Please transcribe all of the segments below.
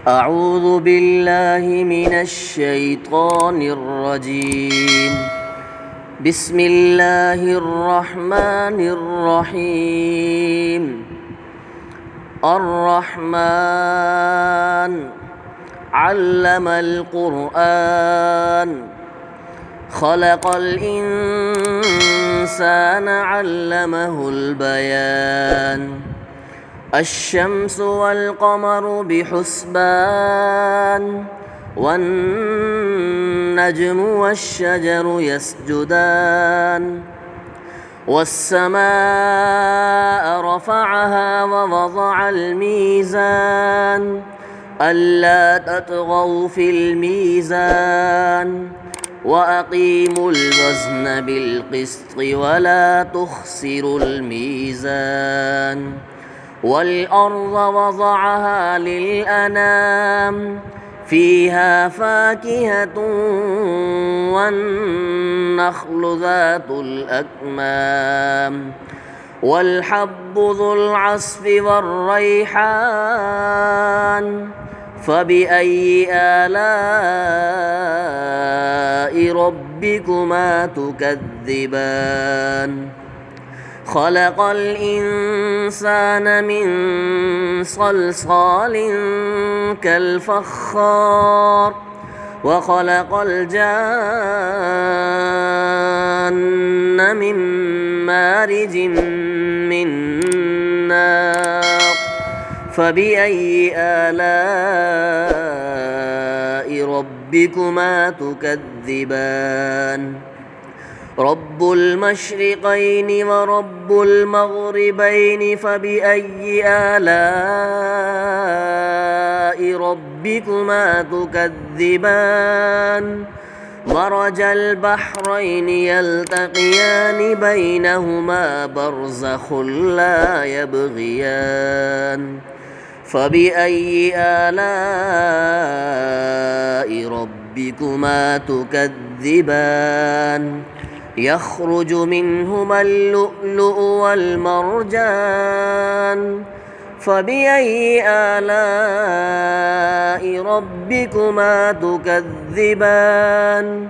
أعوذ بالله من الشيطان الرجيم. بسم الله الرحمن الرحيم. الرحمن علم القرآن خلق الإنسان علمه البيان. الشمس والقمر بحسبان والنجم والشجر يسجدان. والسماء رفعها ووضع الميزان ألا تطغوا في الميزان وأقيموا الوزن بالقسط ولا تخسروا الميزان. والأرض وضعها للأنام فيها فاكهة والنخل ذات الأكمام والحب ذو العصف والريحان. فبأي آلاء ربكما تكذبان؟ خلق الإنسان من صلصال كالفخار وخلق الجان من مارج من نار. فبأي آلاء ربكما تكذبان؟ رب المشرقين ورب المغربين فبأي آلاء ربكما تكذبان؟ مرج البحرين يلتقيان بينهما برزخ لا يبغيان. فبأي آلاء ربكما تكذبان؟ يخرج منهما اللؤلؤ والمرجان. فبأي آلاء ربكما تكذبان؟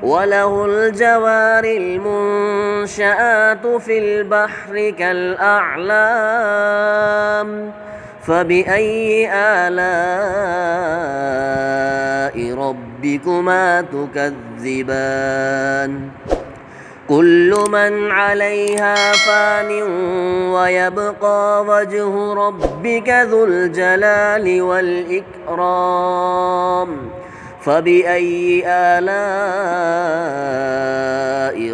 وله الجوار المنشآت في البحر كالأعلام. فبأي آلاء ربكما تكذبان؟ كل من عليها فان ويبقى وجه ربك ذو الجلال والإكرام. فبأي آلاء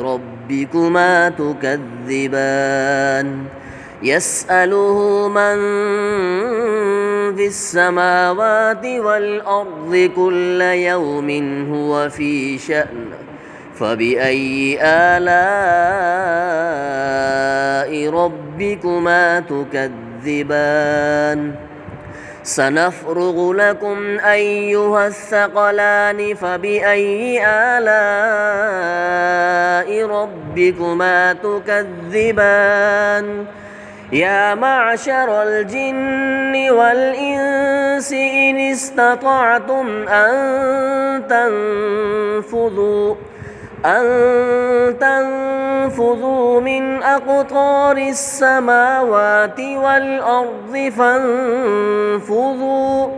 ربكما تكذبان؟ يسأله من في السماوات والأرض كل يوم هو في شأن. فبأي آلاء ربكما تكذبان؟ سنفرغ لكم أيها الثقلان. فبأي آلاء ربكما تكذبان؟ يا معشر الجن والإنس إن استطعتم أن تنفذوا من أقطار السماوات والأرض فانفذوا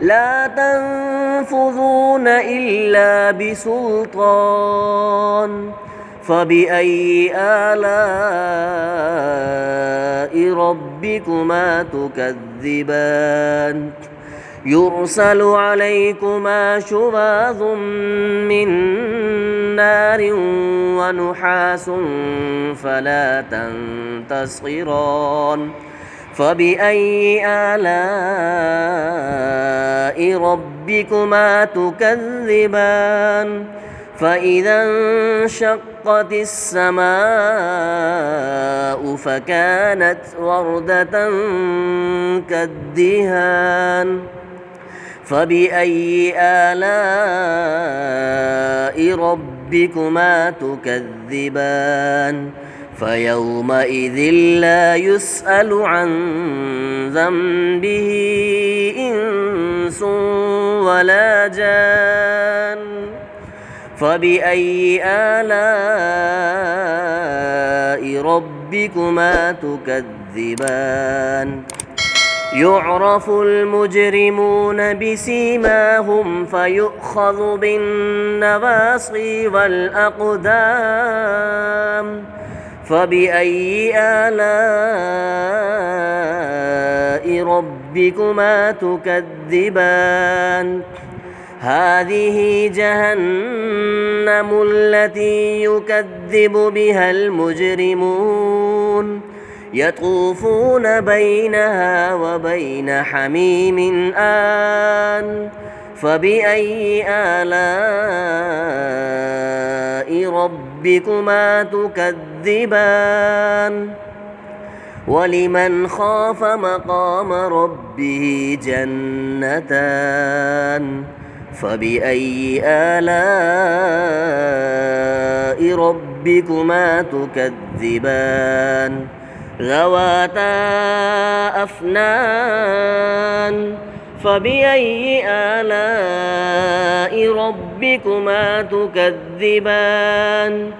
لا تنفذون إلا بسلطان. فبأي آلاء ربكما تكذبان؟ يرسل عليكما شواظ من نار ونحاس فلا تنتصران. فبأي آلاء ربكما تكذبان؟ فإذا انشقت السماء فكانت وردة كالدهان. فبأي آلاء ربكما تكذبان؟ فيومئذ لا يسأل عن ذنبه إنس ولا جان فبأي آلاء ربكما تكذبان يعرف المجرمون بسيماهم فيؤخذ بالنواصي والأقدام فبأي آلاء ربكما تكذبان هذه جهنم التي يكذب بها المجرمون يطوفون بينها وبين حميم آن فبأي آلاء ربكما تكذبان ولمن خاف مقام ربه جنتان فبأي آلاء ربكما تكذبان ذواتا أفنان فبأي آلاء ربكما تكذبان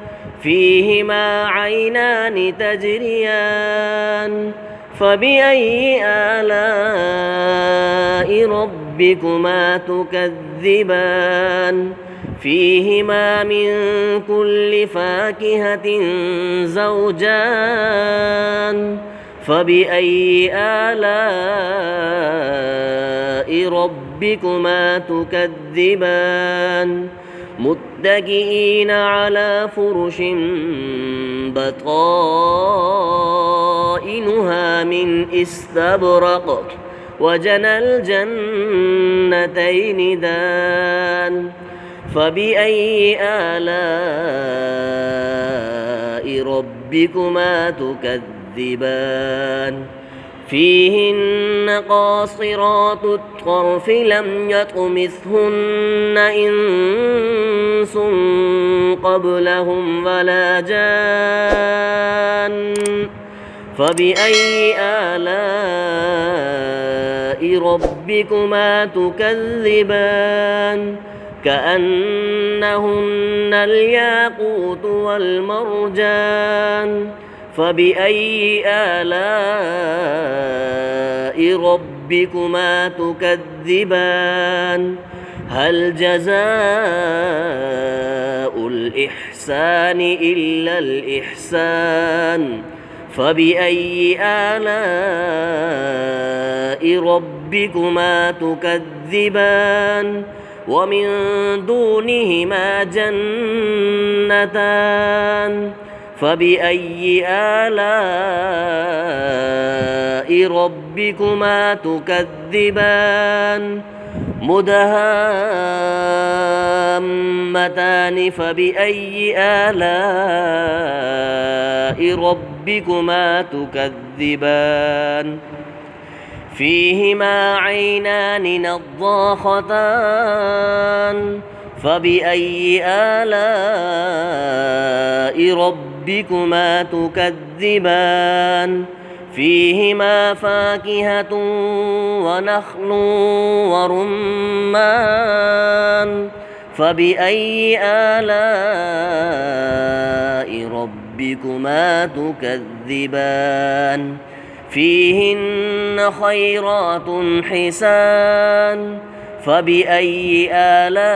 فيهما عينان تجريان فبأي آلاء ربكما تكذبان فيهما من كل فاكهة زوجان فبأي آلاء ربكما تكذبان متكئين على فرش بطائنها من استبرق وجنى الجنتين دان فبأي آلاء ربكما تكذبان فيهن قاصرات الطرف لم يطمثهن إنس قبلهم ولا جان فبأي آلاء ربكما تكذبان كأنهن الياقوت والمرجان فبأي آلاء ربكما تكذبان هل جزاء الإحسان إلا الإحسان فبأي آلاء ربكما تكذبان ومن دونهما جنتان فبأي آلاء ربكما تكذبان مدهامتان فبأي آلاء ربكما تكذبان فيهما عينان نضاختان فبأي آلاء ربكما تكذبان فيهما فاكهة ونخل ورمان فبأي آلاء ربكما تكذبان فيهن خيرات حسان فبأي آلاء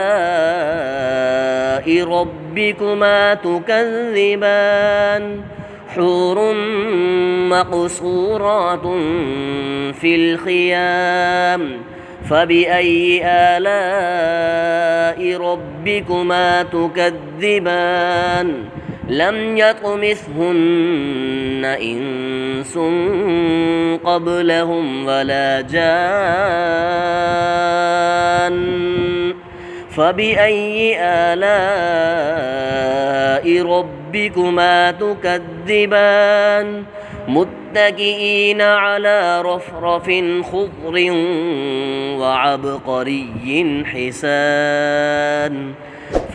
ربكما تكذبان حور مقصورات في الخيام فبأي آلاء ربكما تكذبان لم يطمثهن إنس قبلهم ولا جان فبأي آلاء ربكما تكذبان متكئين على رفرف خضر وعبقري حسان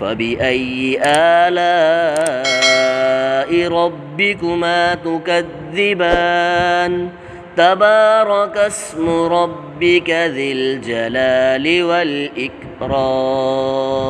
فبأي آلاء ربكما تكذبان تبارك اسم ربك ذي الجلال والإكرام